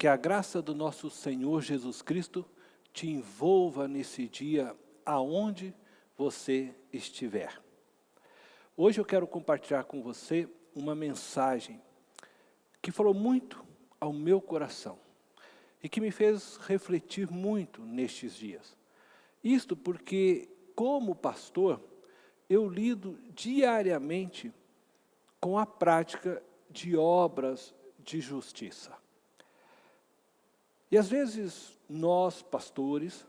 Que a graça do nosso Senhor Jesus Cristo te envolva nesse dia, aonde você estiver. Hoje eu quero compartilhar com você uma mensagem que falou muito ao meu coração e que me fez refletir muito nestes dias. Isto porque, como pastor, eu lido diariamente com a prática de obras de justiça. E às vezes nós, pastores,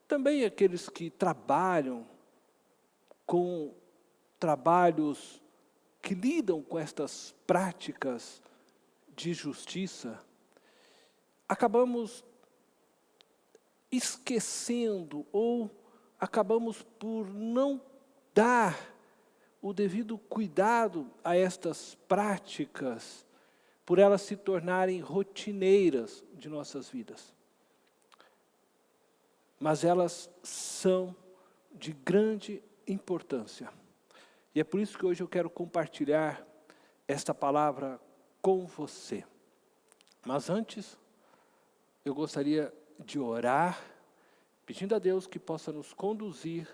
também aqueles que trabalham com trabalhos que lidam com estas práticas de justiça, acabamos esquecendo ou acabamos por não dar o devido cuidado a estas práticas, por elas se tornarem rotineiras de nossas vidas. Mas elas são de grande importância. E é por isso que hoje eu quero compartilhar esta palavra com você. Mas antes, eu gostaria de orar, pedindo a Deus que possa nos conduzir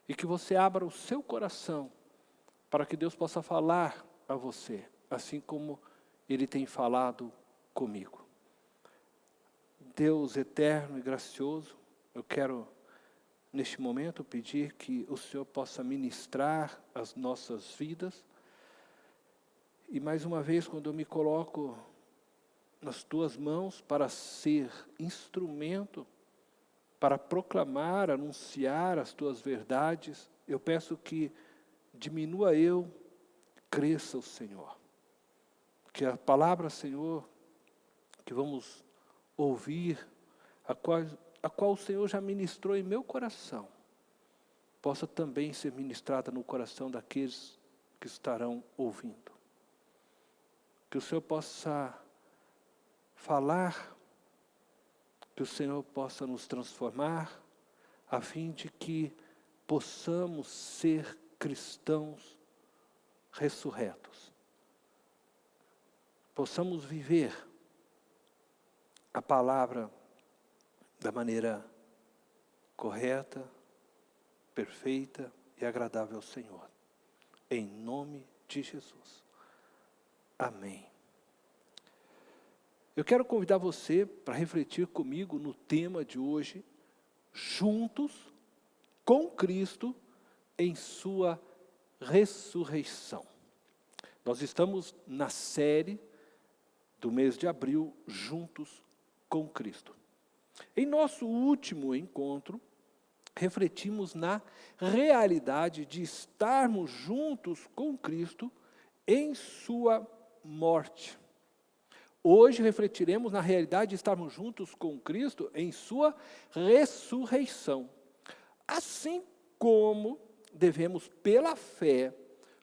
e que você abra o seu coração para que Deus possa falar a você, assim como Ele tem falado comigo. Deus eterno e gracioso, eu quero, neste momento, pedir que o Senhor possa ministrar as nossas vidas. E mais uma vez, quando eu me coloco nas tuas mãos para ser instrumento, para proclamar, anunciar as tuas verdades, eu peço que diminua eu, cresça o Senhor. Que a palavra, Senhor, que vamos ouvir, a qual o Senhor já ministrou em meu coração, possa também ser ministrada no coração daqueles que estarão ouvindo. Que o Senhor possa falar, que o Senhor possa nos transformar, a fim de que possamos ser cristãos ressurretos. Possamos viver a palavra da maneira correta, perfeita e agradável ao Senhor. Em nome de Jesus. Amém. Eu quero convidar você para refletir comigo no tema de hoje, juntos com Cristo em sua ressurreição. Nós estamos na série do mês de abril, Juntos com Cristo. Em nosso último encontro, refletimos na realidade de estarmos juntos com Cristo em sua morte. Hoje refletiremos na realidade de estarmos juntos com Cristo em sua ressurreição. Assim como devemos, pela fé,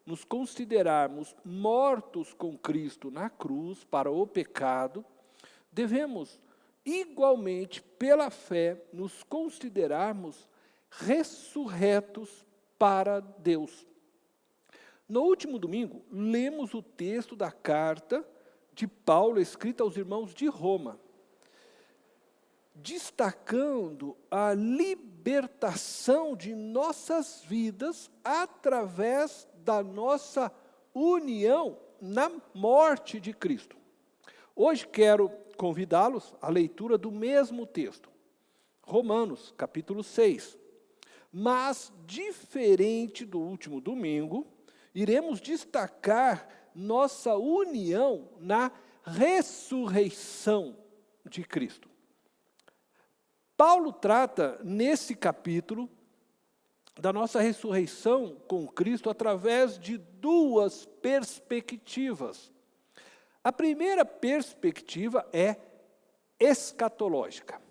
nos considerarmos mortos com Cristo na cruz para o pecado, devemos igualmente, pela fé, nos considerarmos ressurretos para Deus. No último domingo, lemos o texto da carta de Paulo escrita aos irmãos de Roma, destacando a libertação de nossas vidas através da nossa união na morte de Cristo. Hoje quero convidá-los à leitura do mesmo texto, Romanos, capítulo 6. Mas, diferente do último domingo, iremos destacar nossa união na ressurreição de Cristo. Paulo trata, nesse capítulo, da nossa ressurreição com Cristo através de duas perspectivas. A primeira perspectiva é escatológica.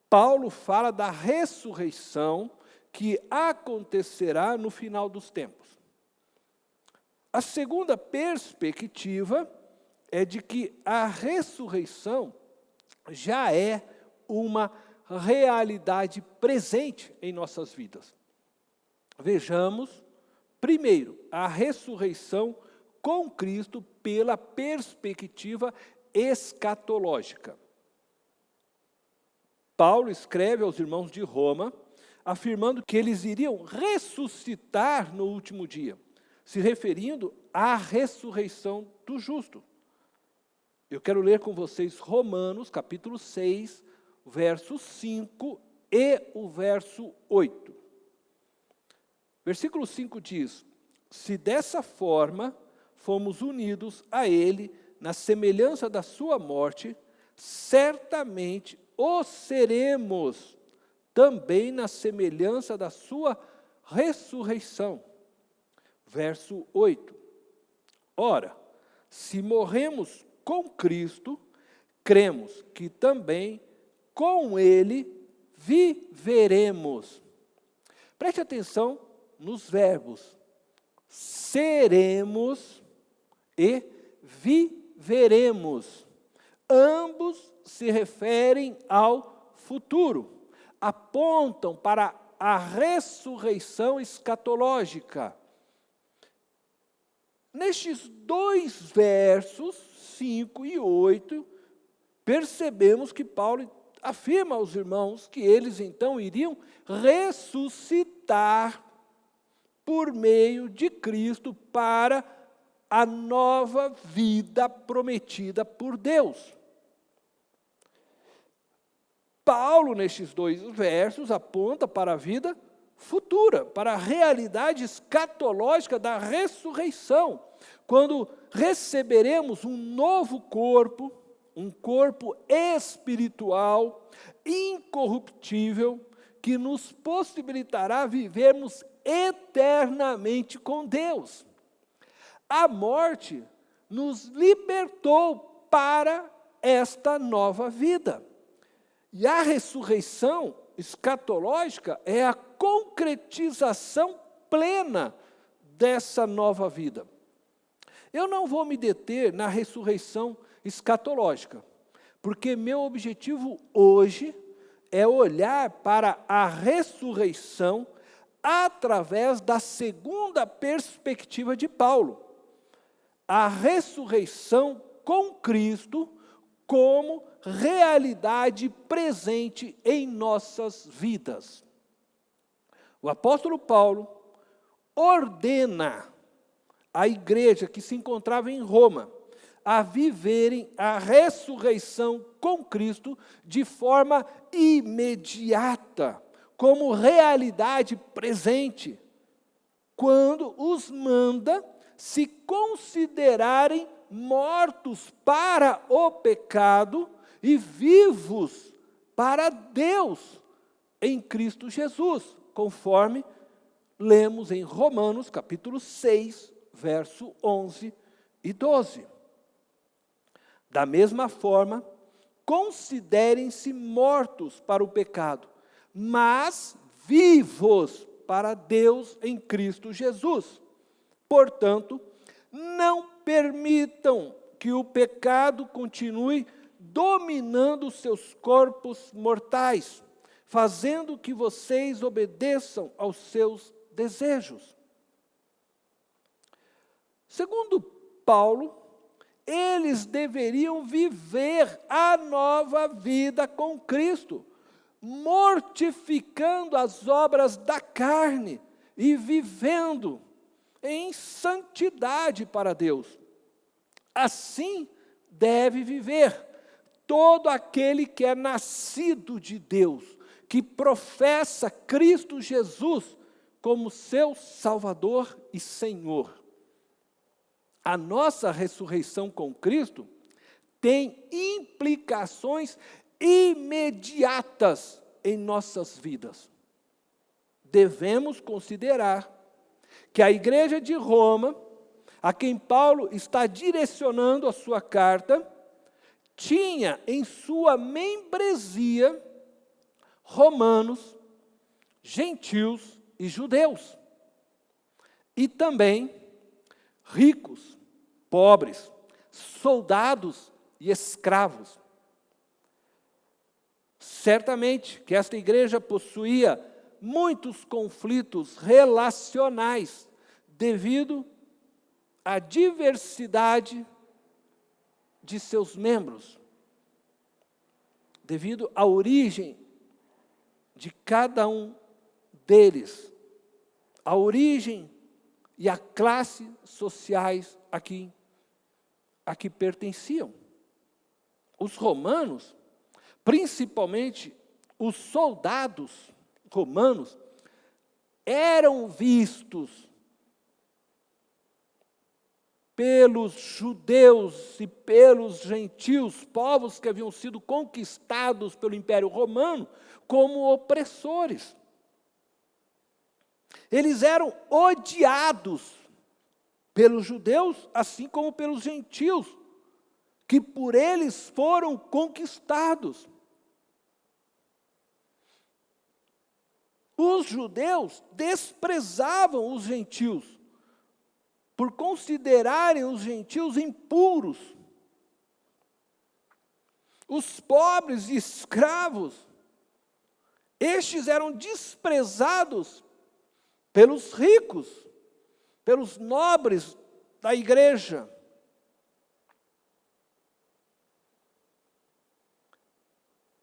Paulo fala da ressurreição que acontecerá no final dos tempos. A segunda perspectiva é de que a ressurreição já é uma realidade presente em nossas vidas. Vejamos, primeiro, a ressurreição com Cristo pela perspectiva escatológica. Paulo escreve aos irmãos de Roma, afirmando que eles iriam ressuscitar no último dia, se referindo à ressurreição do justo. Eu quero ler com vocês Romanos, capítulo 6, verso 5 e o verso 8. Versículo 5 diz: se dessa forma fomos unidos a ele na semelhança da sua morte, certamente o seremos também na semelhança da sua ressurreição. Verso 8. Ora, se morremos com Cristo, cremos que também com ele viveremos. Preste atenção nos verbos seremos e viveremos. Ambos se referem ao futuro, apontam para a ressurreição escatológica. Nestes dois versos, 5 e 8, percebemos que Paulo afirma aos irmãos que eles então iriam ressuscitar por meio de Cristo para a nova vida prometida por Deus. Paulo, nestes dois versos, aponta para a vida futura, para a realidade escatológica da ressurreição, quando receberemos um novo corpo, um corpo espiritual, incorruptível, que nos possibilitará vivermos eternamente com Deus. A morte nos libertou para esta nova vida. E a ressurreição escatológica é a concretização plena dessa nova vida. Eu não vou me deter na ressurreição escatológica, porque meu objetivo hoje é olhar para a ressurreição através da segunda perspectiva de Paulo, a ressurreição com Cristo como realidade presente em nossas vidas. O apóstolo Paulo ordena a igreja que se encontrava em Roma a viverem a ressurreição com Cristo de forma imediata, como realidade presente, quando os manda se considerarem mortos para o pecado e vivos para Deus em Cristo Jesus, conforme lemos em Romanos capítulo 6, verso 11 e 12. Da mesma forma, considerem-se mortos para o pecado, mas vivos para Deus em Cristo Jesus. Portanto, não permitam que o pecado continue dominando os seus corpos mortais, fazendo que vocês obedeçam aos seus desejos. Segundo Paulo, eles deveriam viver a nova vida com Cristo, mortificando as obras da carne e vivendo em santidade para Deus. Assim deve viver todo aquele que é nascido de Deus, que professa Cristo Jesus como seu Salvador e Senhor. A nossa ressurreição com Cristo tem implicações imediatas em nossas vidas. Devemos considerar que a igreja de Roma, a quem Paulo está direcionando a sua carta, tinha em sua membresia romanos, gentios e judeus. E também ricos, pobres, soldados e escravos. Certamente que esta igreja possuía muitos conflitos relacionais devido à diversidade de seus membros, devido à origem de cada um deles, a origem e a classe sociais a que pertenciam. Os romanos, principalmente os soldados romanos, eram vistos pelos judeus e pelos gentios, povos que haviam sido conquistados pelo Império Romano, como opressores. Eles eram odiados pelos judeus, assim como pelos gentios, que por eles foram conquistados. Os judeus desprezavam os gentios, por considerarem os gentios impuros. Os pobres e escravos, estes eram desprezados pelos ricos, pelos nobres da igreja.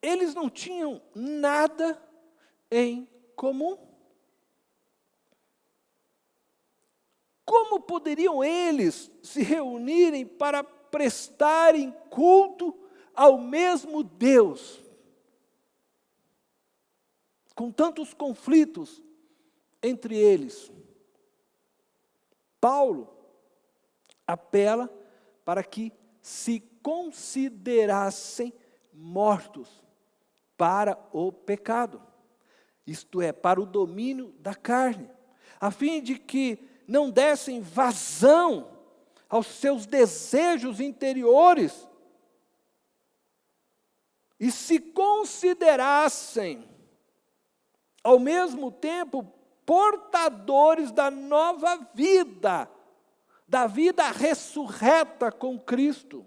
Eles não tinham nada em comum. Como poderiam eles se reunirem para prestarem culto ao mesmo Deus? Com tantos conflitos entre eles. Paulo apela para que se considerassem mortos para o pecado, isto é, para o domínio da carne, a fim de que não dessem vazão aos seus desejos interiores e se considerassem, ao mesmo tempo, portadores da nova vida, da vida ressurreta com Cristo.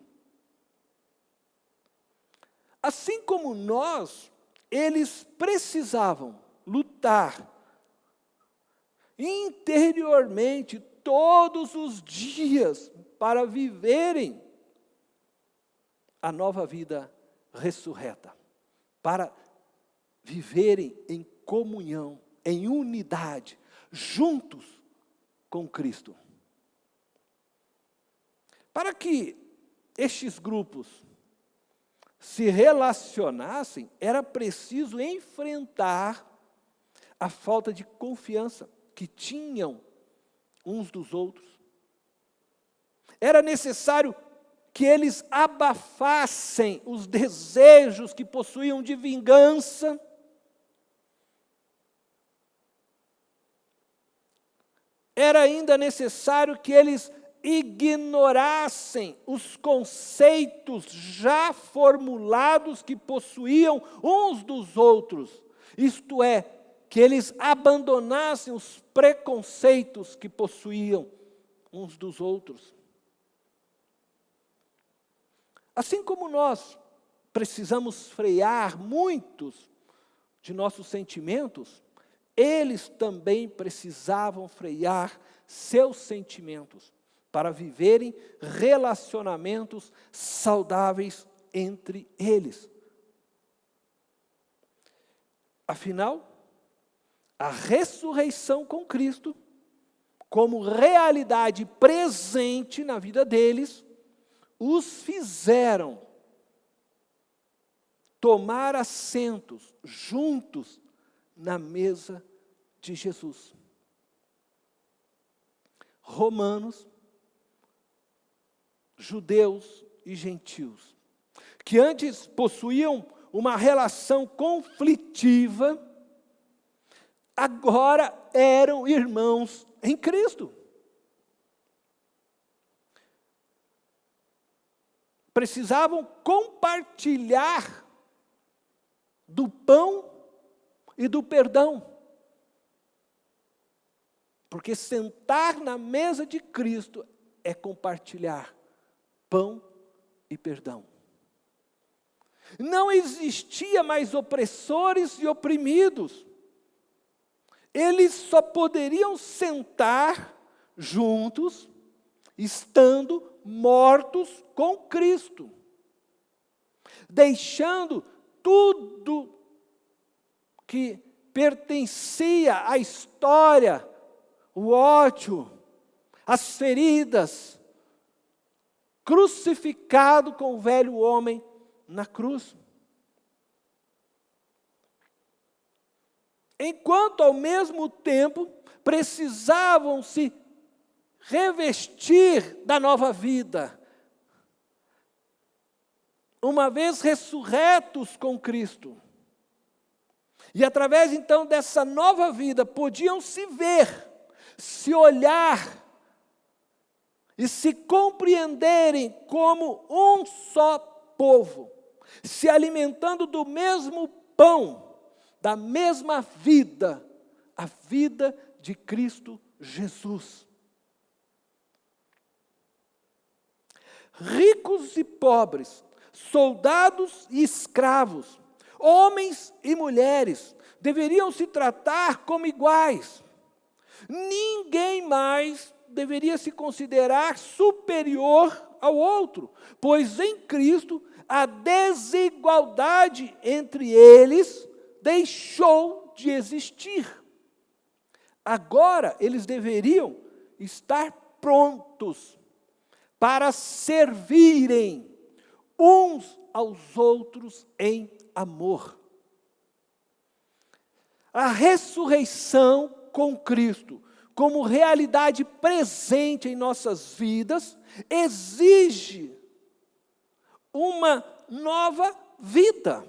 Assim como nós, eles precisavam lutar interiormente todos os dias para viverem a nova vida ressurreta, para viverem em comunhão, em unidade, juntos com Cristo. Para que estes grupos se relacionassem, era preciso enfrentar a falta de confiança que tinham uns dos outros. Era necessário que eles abafassem os desejos que possuíam de vingança. Era ainda necessário que eles ignorassem os conceitos já formulados que possuíam uns dos outros. Isto é, que eles abandonassem os preconceitos que possuíam uns dos outros. Assim como nós precisamos frear muitos de nossos sentimentos, eles também precisavam frear seus sentimentos para viverem relacionamentos saudáveis entre eles. Afinal, a ressurreição com Cristo, como realidade presente na vida deles, os fizeram tomar assentos juntos na mesa de Jesus. Romanos, judeus e gentios, que antes possuíam uma relação conflitiva, agora eram irmãos em Cristo. Precisavam compartilhar do pão e do perdão. Porque sentar na mesa de Cristo é compartilhar pão e perdão. Não existia mais opressores e oprimidos. Eles só poderiam sentar juntos estando mortos com Cristo, deixando tudo que pertencia à história, o ódio, as feridas, crucificado com o velho homem na cruz. Enquanto ao mesmo tempo precisavam se revestir da nova vida, uma vez ressurretos com Cristo. E através então dessa nova vida, podiam se ver, se olhar e se compreenderem como um só povo, se alimentando do mesmo pão, da mesma vida, a vida de Cristo Jesus. Ricos e pobres, soldados e escravos, homens e mulheres, deveriam se tratar como iguais. Ninguém mais deveria se considerar superior ao outro, pois em Cristo a desigualdade entre eles deixou de existir. Agora eles deveriam estar prontos para servirem uns aos outros em amor. A ressurreição com Cristo, como realidade presente em nossas vidas, exige uma nova vida,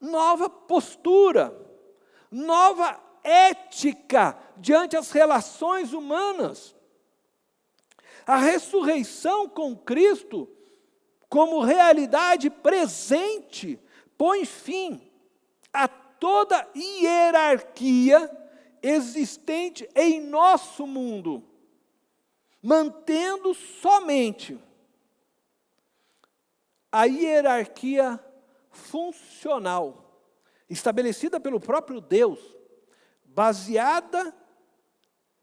nova postura, nova ética diante das relações humanas. A ressurreição com Cristo, como realidade presente, põe fim a toda hierarquia existente em nosso mundo, mantendo somente a hierarquia funcional, estabelecida pelo próprio Deus, baseada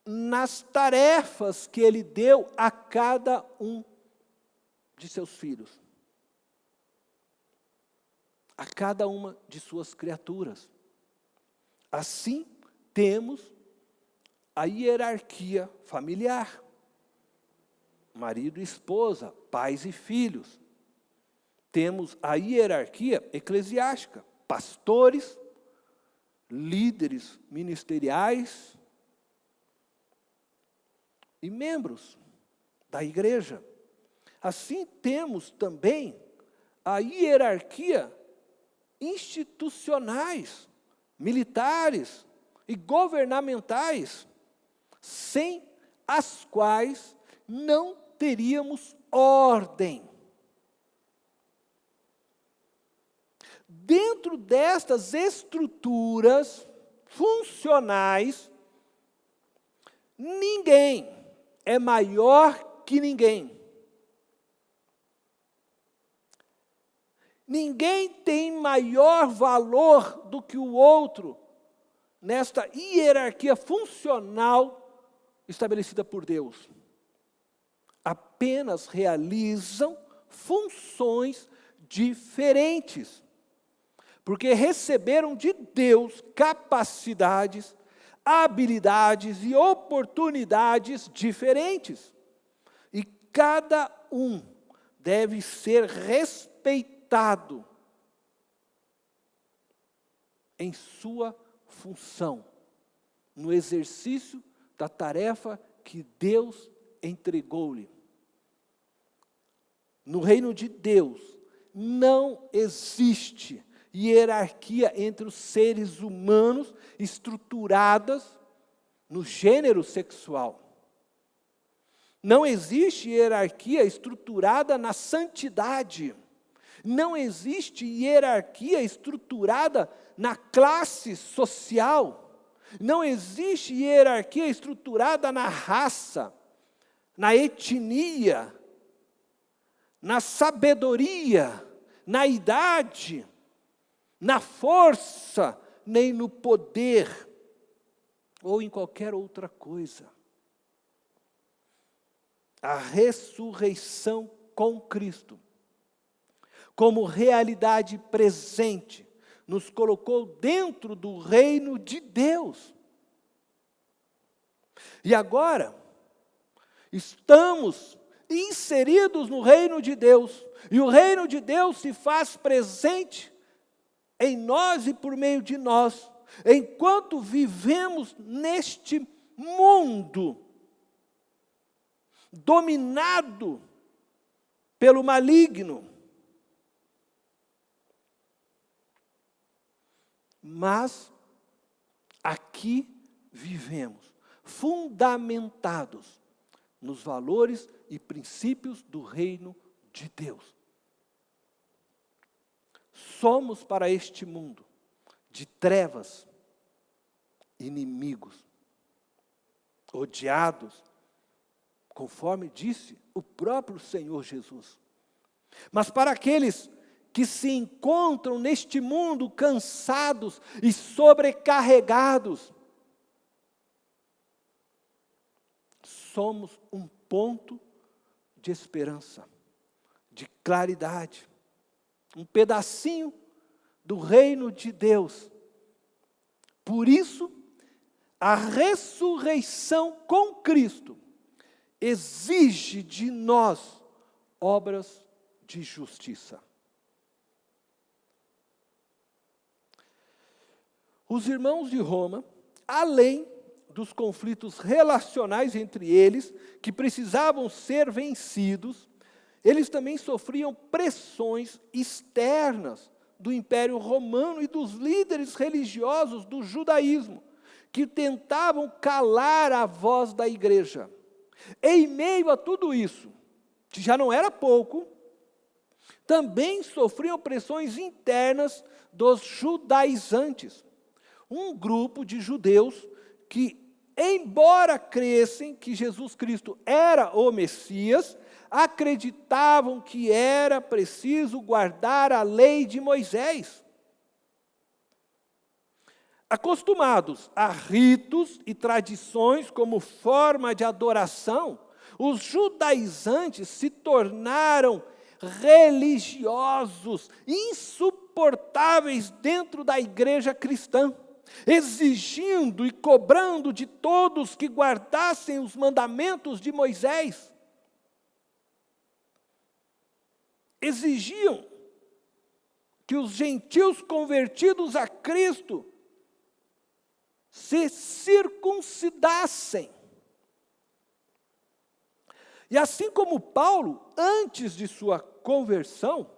nas tarefas que Ele deu a cada um de seus filhos, a cada uma de suas criaturas. Assim, temos a hierarquia familiar, marido e esposa, pais e filhos. Temos a hierarquia eclesiástica, pastores, líderes ministeriais e membros da igreja. Assim, temos também a hierarquia institucionais, militares e governamentais, sem as quais não teríamos ordem. Dentro destas estruturas funcionais, ninguém é maior que ninguém. Ninguém tem maior valor do que o outro nesta hierarquia funcional estabelecida por Deus. Apenas realizam funções diferentes, porque receberam de Deus capacidades, habilidades e oportunidades diferentes. E cada um deve ser respeitado em sua função, no exercício da tarefa que Deus entregou-lhe. No reino de Deus não existe hierarquia entre os seres humanos estruturadas no gênero sexual. Não existe hierarquia estruturada na santidade. Não existe hierarquia estruturada na classe social. Não existe hierarquia estruturada na raça, na etnia, na sabedoria, na idade, na força, nem no poder, ou em qualquer outra coisa. a ressurreição com Cristo, como realidade presente, nos colocou dentro do reino de Deus. E agora, estamos inseridos no reino de Deus, e o reino de Deus se faz presente em nós e por meio de nós, enquanto vivemos neste mundo dominado pelo maligno. Mas aqui vivemos fundamentados nos valores e princípios do reino de Deus. Somos para este mundo de trevas, inimigos, odiados, conforme disse o próprio Senhor Jesus. Mas para aqueles que se encontram neste mundo cansados e sobrecarregados, somos um ponto de esperança, de claridade, um pedacinho do reino de Deus. Por isso, a ressurreição com Cristo exige de nós obras de justiça. Os irmãos de Roma, além dos conflitos relacionais entre eles, que precisavam ser vencidos, eles também sofriam pressões externas do Império Romano e dos líderes religiosos do judaísmo, que tentavam calar a voz da igreja. Em meio a tudo isso, que já não era pouco, também sofriam pressões internas dos judaizantes, um grupo de judeus que, embora crescem que Jesus Cristo era o Messias, acreditavam que era preciso guardar a lei de Moisés. Acostumados a ritos e tradições como forma de adoração, os judaizantes se tornaram religiosos, insuportáveis dentro da igreja cristã, exigindo e cobrando de todos que guardassem os mandamentos de Moisés. Exigiam que os gentios convertidos a Cristo se circuncidassem. E assim como Paulo, antes de sua conversão,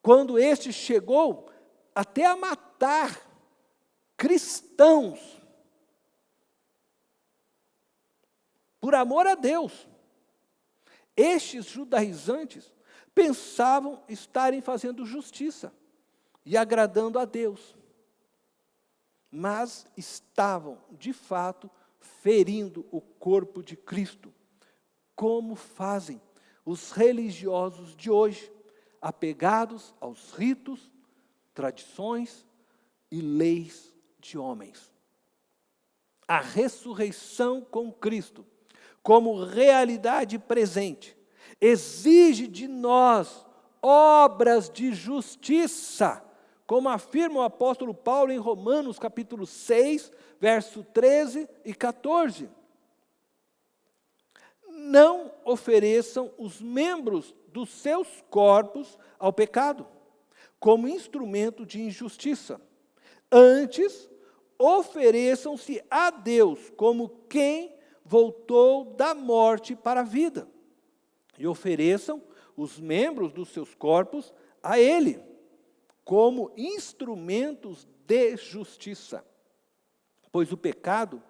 quando este chegou até a matar cristãos, por amor a Deus, estes judaizantes pensavam estarem fazendo justiça e agradando a Deus, mas estavam, de fato, ferindo o corpo de Cristo, como fazem os religiosos de hoje, apegados aos ritos, tradições e leis de homens. A ressurreição com Cristo, como realidade presente, exige de nós obras de justiça, como afirma o apóstolo Paulo em Romanos capítulo 6, verso 13 e 14. Não ofereçam os membros dos seus corpos ao pecado, como instrumento de injustiça. Antes, ofereçam-se a Deus como quem voltou da morte para a vida, e ofereçam os membros dos seus corpos a Ele, como instrumentos de justiça. Pois o pecado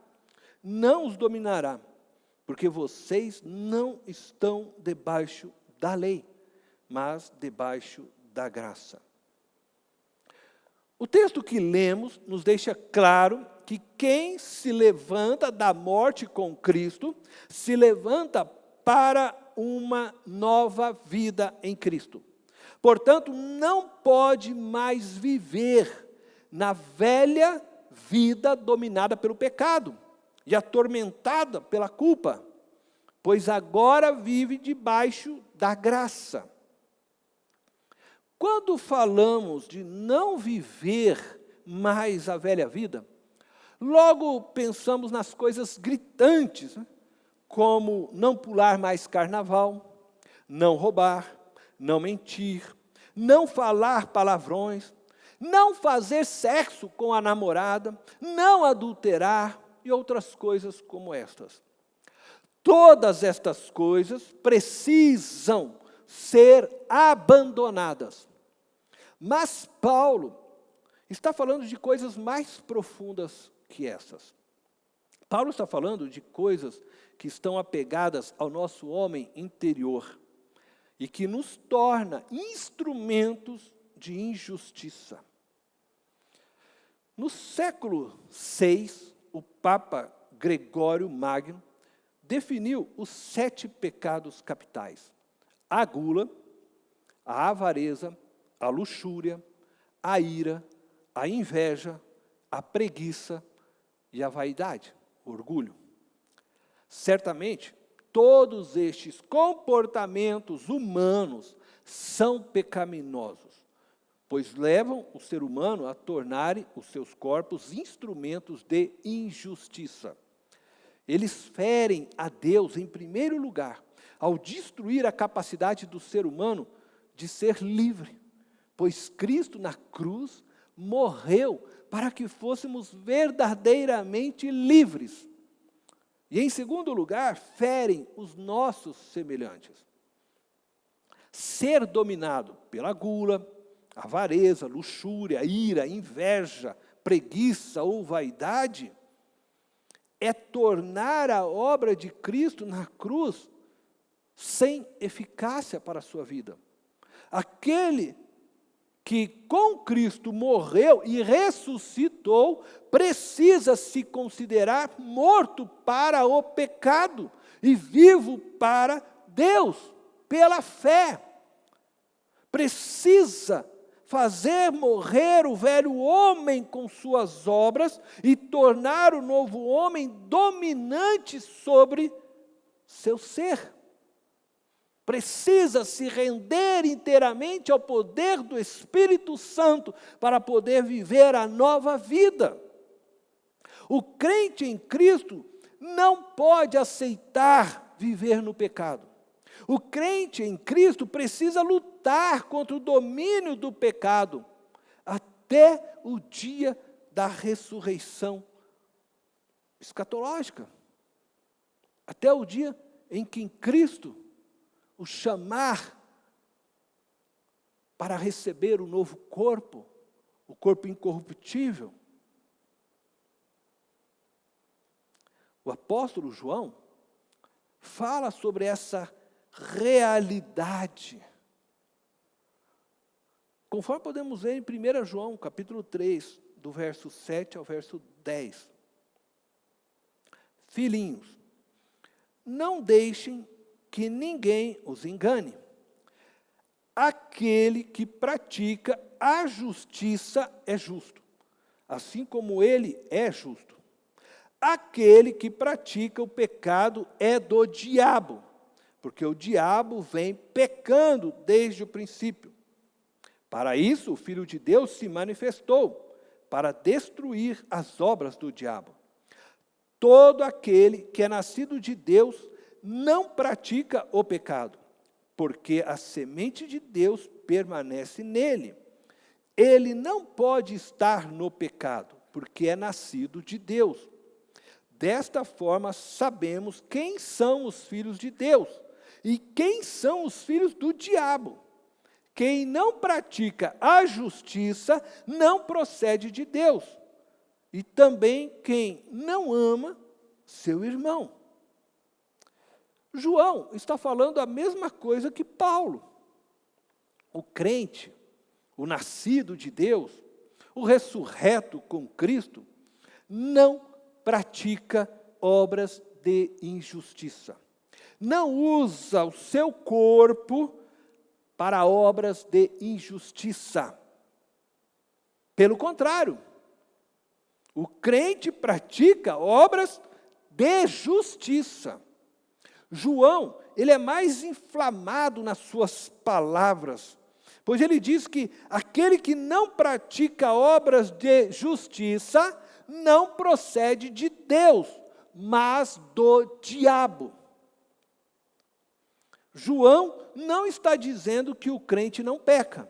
não os dominará, porque vocês não estão debaixo da lei, mas debaixo da graça. O texto que lemos nos deixa claro que quem se levanta da morte com Cristo, se levanta para uma nova vida em Cristo. Portanto, não pode mais viver na velha vida dominada pelo pecado e atormentada pela culpa. pois agora vive debaixo da graça. Quando falamos de não viver mais a velha vida, logo pensamos nas coisas gritantes, né? Como não pular mais carnaval, não roubar, não mentir, não falar palavrões, não fazer sexo com a namorada, não adulterar e outras coisas como estas. Todas estas coisas precisam ser abandonadas. Mas Paulo está falando de coisas mais profundas que essas. Paulo está falando de coisas que estão apegadas ao nosso homem interior e que nos torna instrumentos de injustiça. No século VI, o Papa Gregório Magno definiu os 7 pecados capitais: a gula, a avareza, a luxúria, a ira, a inveja, a preguiça e a vaidade, o orgulho. Certamente, todos estes comportamentos humanos são pecaminosos, pois levam o ser humano a tornarem os seus corpos instrumentos de injustiça. Eles ferem a Deus, em primeiro lugar, ao destruir a capacidade do ser humano de ser livre, pois Cristo na cruz morreu para que fôssemos verdadeiramente livres. E em segundo lugar, ferem os nossos semelhantes. Ser dominado pela gula, avareza, luxúria, ira, inveja, preguiça ou vaidade é tornar a obra de Cristo na cruz sem eficácia para a sua vida. Aquele que com Cristo morreu e ressuscitou, precisa se considerar morto para o pecado e vivo para Deus, pela fé. Precisa fazer morrer o velho homem com suas obras e tornar o novo homem dominante sobre seu ser. Precisa se render inteiramente ao poder do Espírito Santo para poder viver a nova vida. O crente em Cristo não pode aceitar viver no pecado. O crente em Cristo precisa lutar contra o domínio do pecado até o dia da ressurreição escatológica. Até o dia em que Cristo o chamar para receber o novo corpo, o corpo incorruptível. O apóstolo João fala sobre essa realidade. Conforme podemos ver em 1 João, capítulo 3, do verso 7 ao verso 10. Filhinhos, não deixem que ninguém os engane. Aquele que pratica a justiça é justo, assim como ele é justo. Aquele que pratica o pecado é do diabo, porque o diabo vem pecando desde o princípio. Para isso, o Filho de Deus se manifestou, para destruir as obras do diabo. Todo aquele que é nascido de Deus não pratica o pecado, porque a semente de Deus permanece nele. Ele não pode estar no pecado, porque é nascido de Deus. Desta forma, sabemos quem são os filhos de Deus e quem são os filhos do diabo. Quem não pratica a justiça não procede de Deus, e também quem não ama seu irmão. João está falando a mesma coisa que Paulo. O crente, o nascido de Deus, o ressurreto com Cristo, não pratica obras de injustiça. Não usa o seu corpo para obras de injustiça. Pelo contrário, o crente pratica obras de justiça. João, ele é mais inflamado nas suas palavras, pois ele diz que aquele que não pratica obras de justiça não procede de Deus, mas do diabo. João não está dizendo que o crente não peca,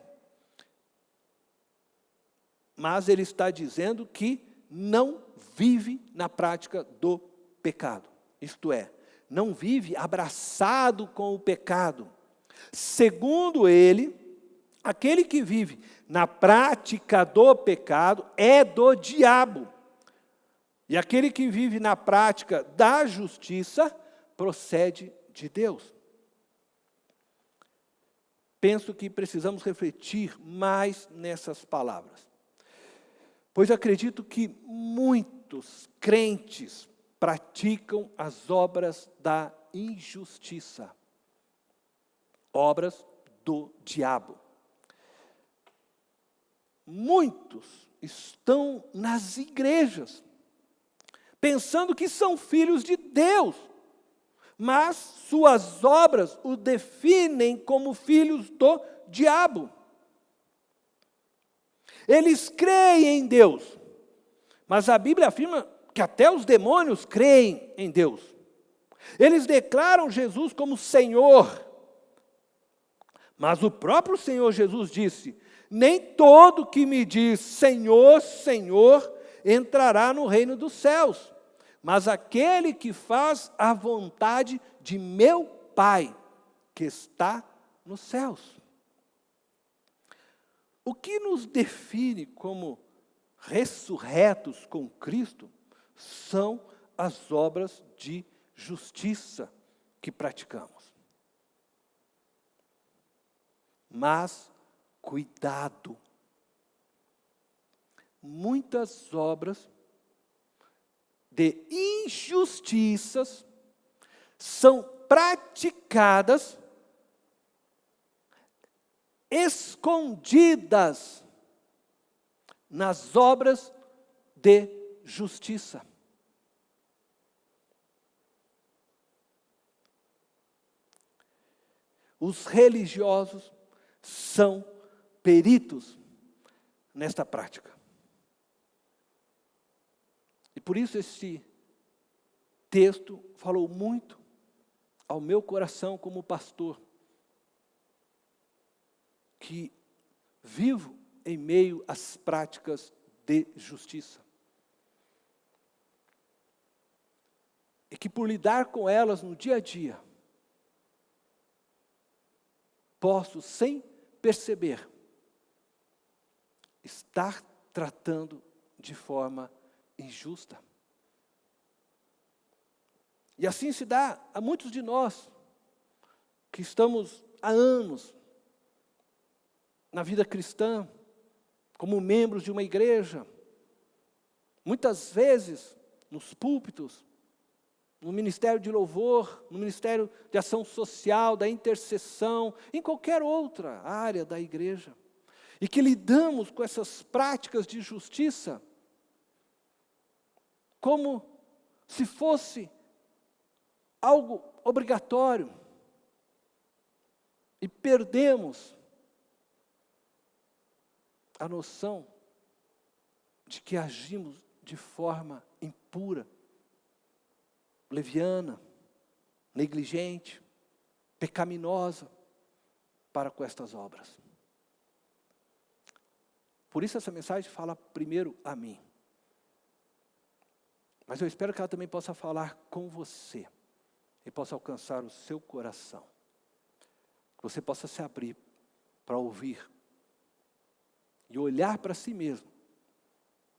mas ele está dizendo que não vive na prática do pecado. Isto é, não vive abraçado com o pecado. Segundo ele, aquele que vive na prática do pecado é do diabo. E aquele que vive na prática da justiça procede de Deus. Penso que precisamos refletir mais nessas palavras, pois acredito que muitos crentes praticam as obras da injustiça, obras do diabo. Muitos estão nas igrejas, pensando que são filhos de Deus, mas suas obras o definem como filhos do diabo. Eles creem em Deus, mas a Bíblia afirma que até os demônios creem em Deus. Eles declaram Jesus como Senhor, mas o próprio Senhor Jesus disse: nem todo que me diz Senhor, Senhor, entrará no reino dos céus, mas aquele que faz a vontade de meu Pai, que está nos céus. O que nos define como ressurretos com Cristo são as obras de justiça que praticamos. Mas, cuidado, muitas obras de injustiças são praticadas escondidas nas obras de justiça. Os religiosos são peritos nesta prática. E por isso esse texto falou muito ao meu coração como pastor, que vivo em meio às práticas de justiça. E que por lidar com elas no dia a dia, posso, sem perceber, estar tratando de forma injusta. E assim se dá a muitos de nós, que estamos há anos na vida cristã, como membros de uma igreja, muitas vezes nos púlpitos, no ministério de louvor, no ministério de ação social, da intercessão, em qualquer outra área da igreja, e que lidamos com essas práticas de justiça como se fosse algo obrigatório, e perdemos a noção de que agimos de forma impura, leviana, negligente, pecaminosa para com estas obras. Por isso essa mensagem fala primeiro a mim. Mas eu espero que ela também possa falar com você e possa alcançar o seu coração. Que você possa se abrir para ouvir e olhar para si mesmo,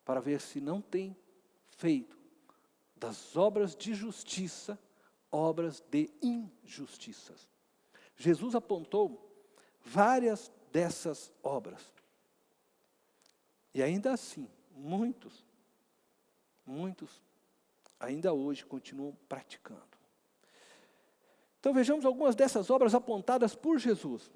para ver se não tem feito das obras de justiça, obras de injustiças. Jesus apontou várias dessas obras. E ainda assim, muitos ainda hoje continuam praticando. Então vejamos algumas dessas obras apontadas por Jesus.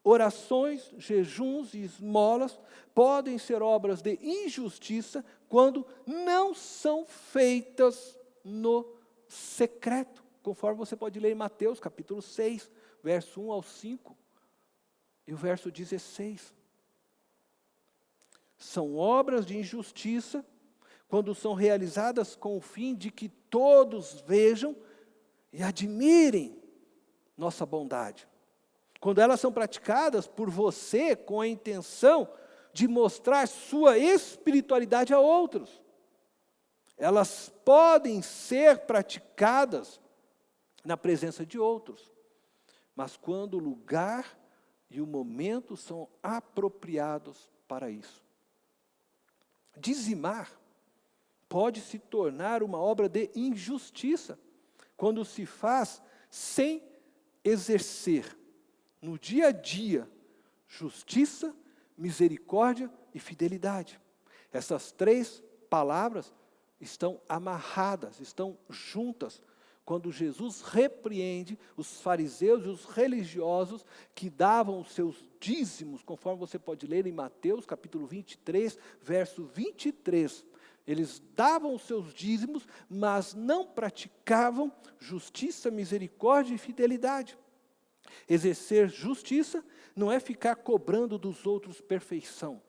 Orações, jejuns e esmolas podem ser obras de injustiça quando não são feitas no secreto. conforme você pode ler em Mateus, capítulo 6, verso 1 ao 5, e o verso 16. São obras de injustiça, quando são realizadas com o fim de que todos vejam e admirem nossa bondade. Quando elas são praticadas por você com a intenção de mostrar sua espiritualidade a outros. Elas podem ser praticadas na presença de outros, mas quando o lugar e o momento são apropriados para isso. Dizimar pode se tornar uma obra de injustiça, quando se faz sem exercer no dia a dia justiça, misericórdia e fidelidade. Essas três palavras estão amarradas, estão juntas, quando Jesus repreende os fariseus e os religiosos que davam os seus dízimos, conforme você pode ler em Mateus, capítulo 23, verso 23. Eles davam os seus dízimos, mas não praticavam justiça, misericórdia e fidelidade. Exercer justiça não é ficar cobrando dos outros perfeição.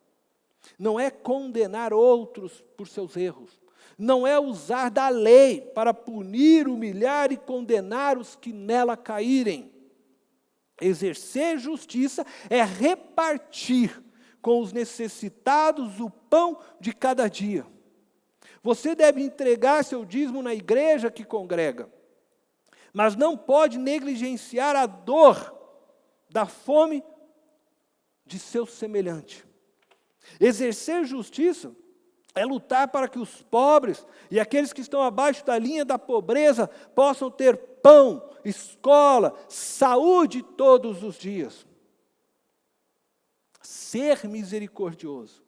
Não é condenar outros por seus erros. Não é usar da lei para punir, humilhar e condenar os que nela caírem. Exercer justiça é repartir com os necessitados o pão de cada dia. Você deve entregar seu dízimo na igreja que congrega, mas não pode negligenciar a dor da fome de seu semelhante. Exercer justiça é lutar para que os pobres e aqueles que estão abaixo da linha da pobreza possam ter pão, escola, saúde todos os dias. Ser misericordioso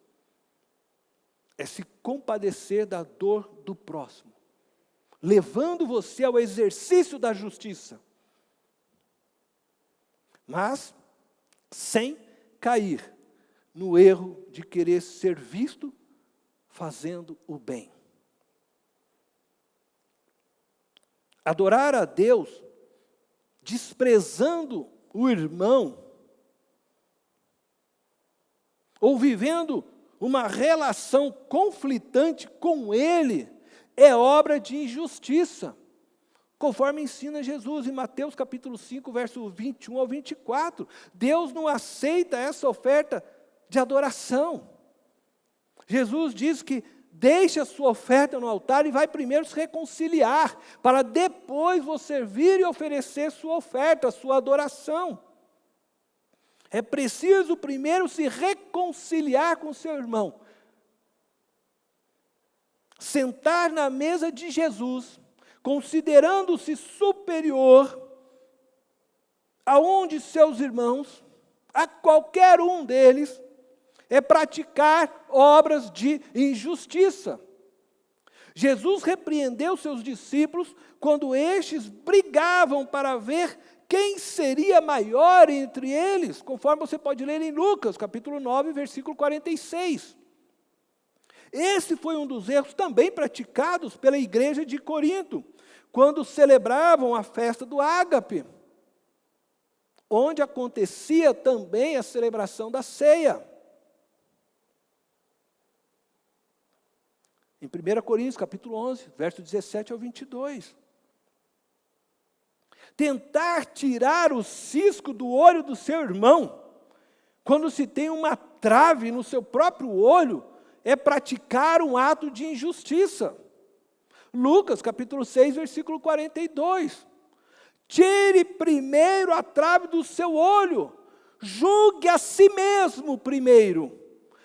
é se compadecer da dor do próximo, levando você ao exercício da justiça, mas sem cair no erro de querer ser visto fazendo o bem. Adorar a Deus, desprezando o irmão, ou vivendo uma relação conflitante com ele, é obra de injustiça, conforme ensina Jesus em Mateus capítulo 5, verso 21 ao 24. Deus não aceita essa oferta de adoração. Jesus diz que deixe a sua oferta no altar e vai primeiro se reconciliar, para depois você vir e oferecer sua oferta, sua adoração. É preciso primeiro se reconciliar com seu irmão. Sentar na mesa de Jesus, considerando-se superior a um de seus irmãos, a qualquer um deles, é praticar obras de injustiça. Jesus repreendeu seus discípulos quando estes brigavam para ver quem seria maior entre eles, conforme você pode ler em Lucas, capítulo 9, versículo 46. Esse foi um dos erros também praticados pela igreja de Corinto, quando celebravam a festa do Ágape, onde acontecia também a celebração da ceia. Em 1 Coríntios, capítulo 11, verso 17 ao 22. Tentar tirar o cisco do olho do seu irmão, quando se tem uma trave no seu próprio olho, é praticar um ato de injustiça. Lucas, capítulo 6, versículo 42. Tire primeiro a trave do seu olho, julgue a si mesmo primeiro,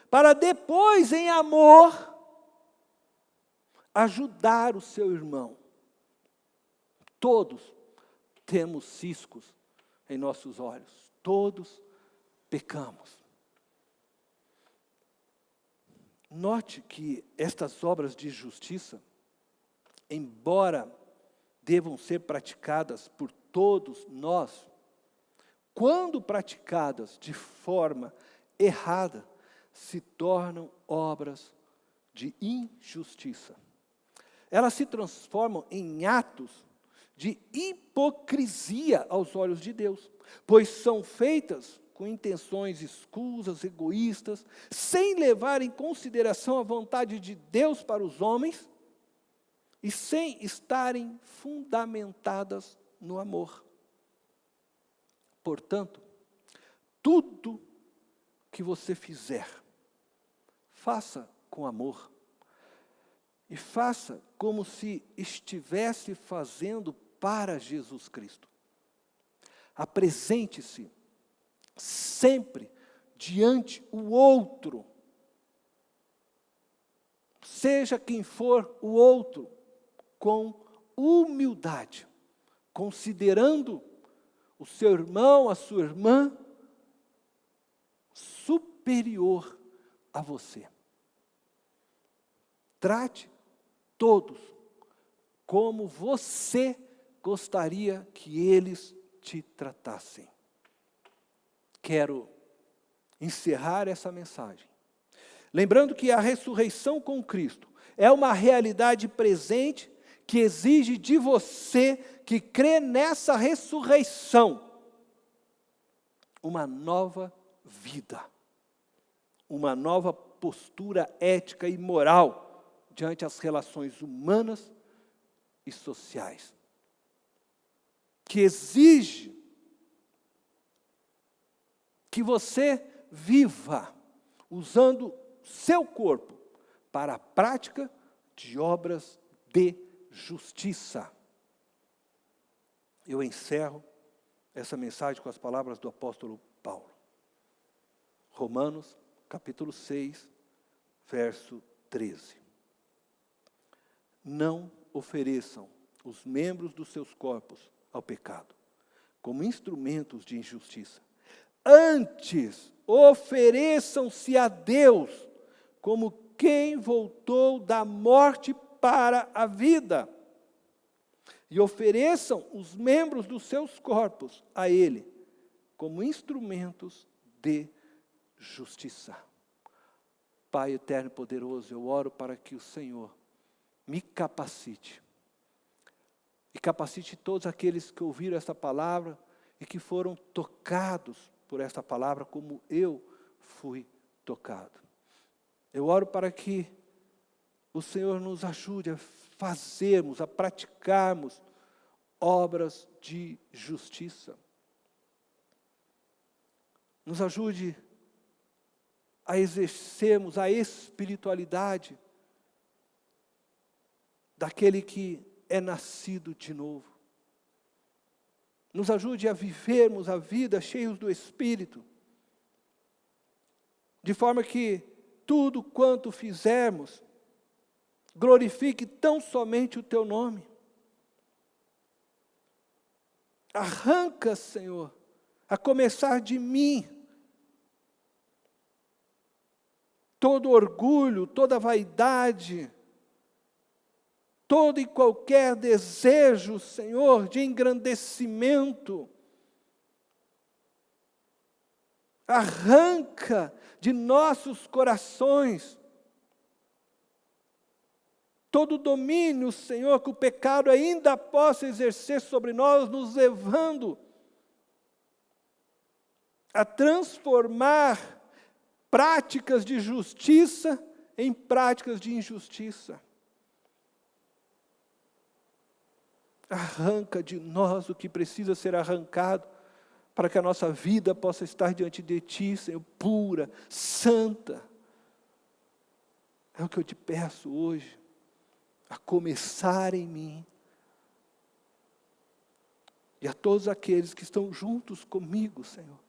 para depois, em amor, ajudar o seu irmão. Todos temos ciscos em nossos olhos, todos pecamos. Note que estas obras de justiça, embora devam ser praticadas por todos nós, quando praticadas de forma errada, se tornam obras de injustiça. Elas se transformam em atos de hipocrisia aos olhos de Deus, pois são feitas com intenções escusas, egoístas, sem levar em consideração a vontade de Deus para os homens e sem estarem fundamentadas no amor. Portanto, tudo que você fizer, faça com amor. E faça como se estivesse fazendo para Jesus Cristo. Apresente-se sempre diante o outro. Seja quem for o outro, com humildade, considerando o seu irmão, a sua irmã, superior a você. Trate todos como você gostaria que eles te tratassem. Quero encerrar essa mensagem lembrando que a ressurreição com Cristo é uma realidade presente que exige de você que crê nessa ressurreição uma nova vida, uma nova postura ética e moral diante as relações humanas e sociais, que exige que você viva usando seu corpo para a prática de obras de justiça. Eu encerro essa mensagem com as palavras do apóstolo Paulo. Romanos, capítulo 6, verso 13. Não ofereçam os membros dos seus corpos ao pecado, como instrumentos de injustiça. Antes, ofereçam-se a Deus, como quem voltou da morte para a vida. E ofereçam os membros dos seus corpos a Ele, como instrumentos de justiça. Pai eterno e poderoso, eu oro para que o Senhor me capacite. E capacite todos aqueles que ouviram esta palavra e que foram tocados por esta palavra como eu fui tocado. Eu oro para que o Senhor nos ajude a fazermos, a praticarmos obras de justiça. Nos ajude a exercermos a espiritualidade daquele que é nascido de novo. Nos ajude a vivermos a vida cheios do Espírito, de forma que tudo quanto fizermos glorifique tão somente o Teu nome. Arranca, Senhor, a começar de mim, todo orgulho, toda vaidade, todo e qualquer desejo, Senhor, de engrandecimento. Arranca de nossos corações todo domínio, Senhor, que o pecado ainda possa exercer sobre nós, nos levando a transformar práticas de justiça em práticas de injustiça. Arranca de nós o que precisa ser arrancado, para que a nossa vida possa estar diante de Ti, Senhor, pura, santa. É o que eu te peço hoje, a começar em mim. E a todos aqueles que estão juntos comigo, Senhor,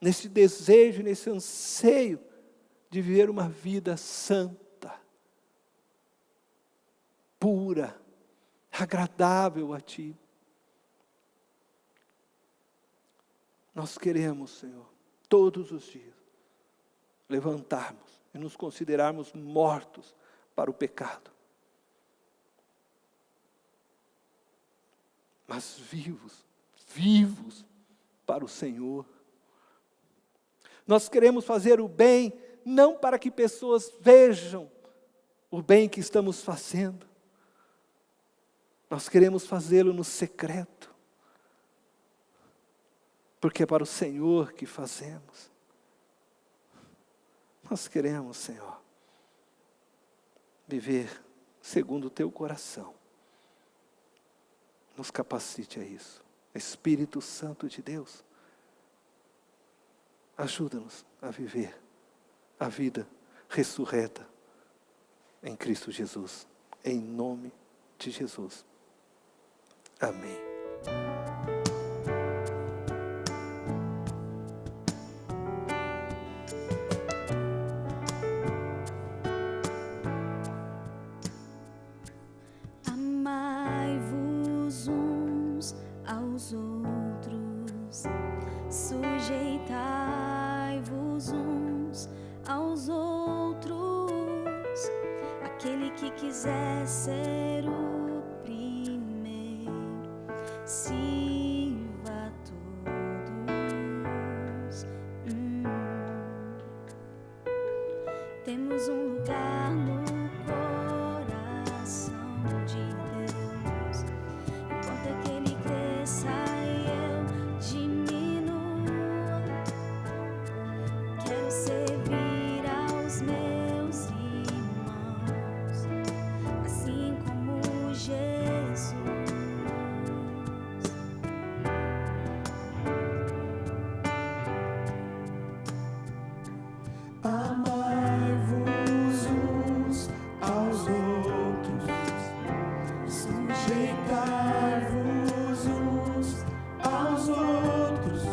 nesse desejo, nesse anseio de viver uma vida santa, pura, agradável a Ti. Nós queremos, Senhor, todos os dias, levantarmos e nos considerarmos mortos para o pecado, mas vivos para o Senhor. Nós queremos fazer o bem, não para que pessoas vejam o bem que estamos fazendo, Nós queremos fazê-lo no secreto, porque é para o Senhor que fazemos. Nós queremos, Senhor, viver segundo o Teu coração. Nos capacite a isso. Espírito Santo de Deus, ajuda-nos a viver a vida ressurreta em Cristo Jesus. Em nome de Jesus. Amém. Amai-vos uns aos outros, sujeitai-vos uns aos outros. Aquele que quiser ser o primeiro, sirva a todos. Temos um lugar no coração de Deus. Importa que Ele cresça e eu diminua. Quero servir aos meus irmãos, assim como Jesus. Amai-vos uns aos outros, sujeitai-vos uns aos outros.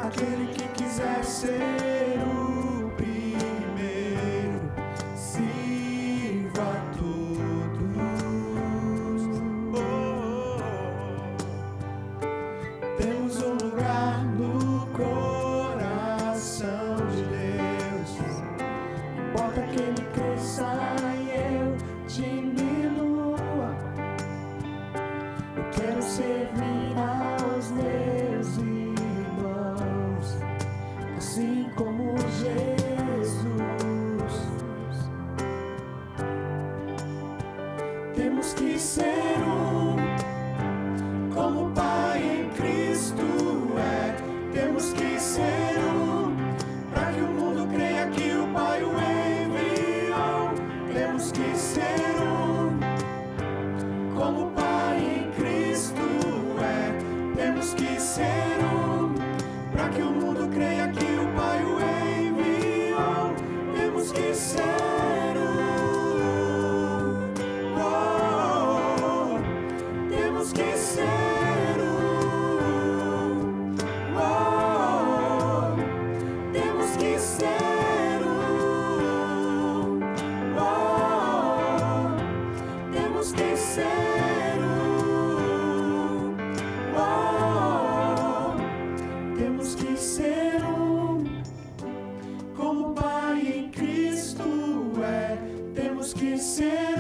Aquele que quiser ser o primeiro, sirva a todos. Temos um lugar no coração de Deus. Importa que Ele cresça e eu diminua. Eu quero servir aos meus irmãos, assim como Jesus. Temos que ser como o Pai em Cristo é. Temos que ser para que o mundo creia que o Pai o enviou. Temos que ser como o Pai em Cristo é. Temos que ser para que o mundo creia que o Pai o enviou. Temos que ser temos que ser temos que ser temos que ser temos que ser como o Pai em Cristo é. Temos que ser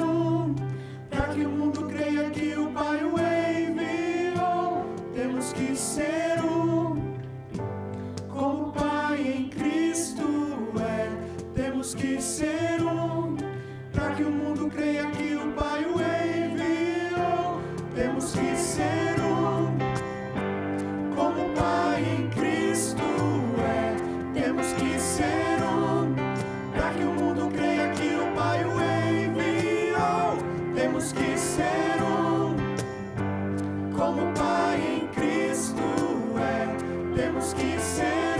para que o mundo creia que o Pai o enviou. Temos que ser como o Pai em Cristo é. Temos que ser para que o mundo creia que o Pai o enviou. Temos que ser como o Pai em Cristo é. Temos que ser para que o mundo creia que o Pai o enviou. Temos que ser como o Pai em Cristo é. Temos que ser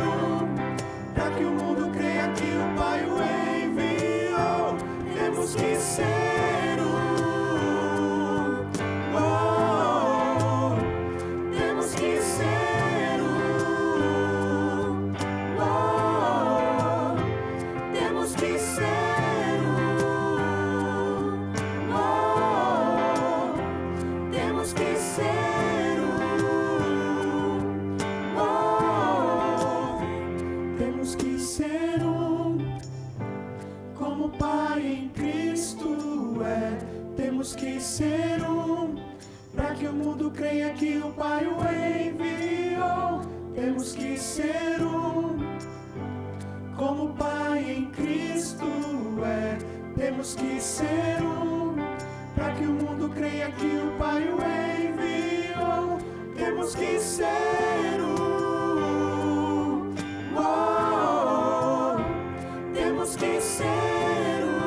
para que o mundo creia que o Pai o enviou. Temos que ser temos que ser temos que ser temos que ser temos que ser como o Pai em Cristo é. Temos que ser para que o mundo creia que o Pai o enviou. Temos que ser como o Pai em Cristo é. Temos que ser para que o mundo creia temos que ser um. Oh, temos que ser um.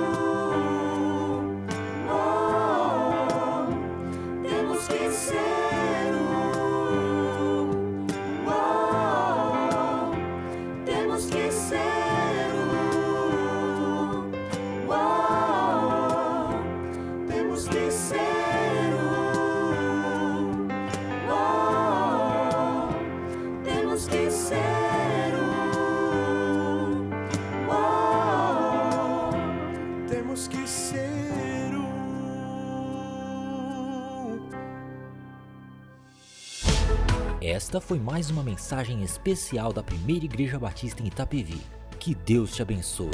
Oh, temos que ser um. Oh, temos que ser um. Oh, temos que ser um. Oh, temos que ser um. Oh, temos que ser um. Esta foi mais uma mensagem especial da Primeira Igreja Batista em Itapevi. Que Deus te abençoe.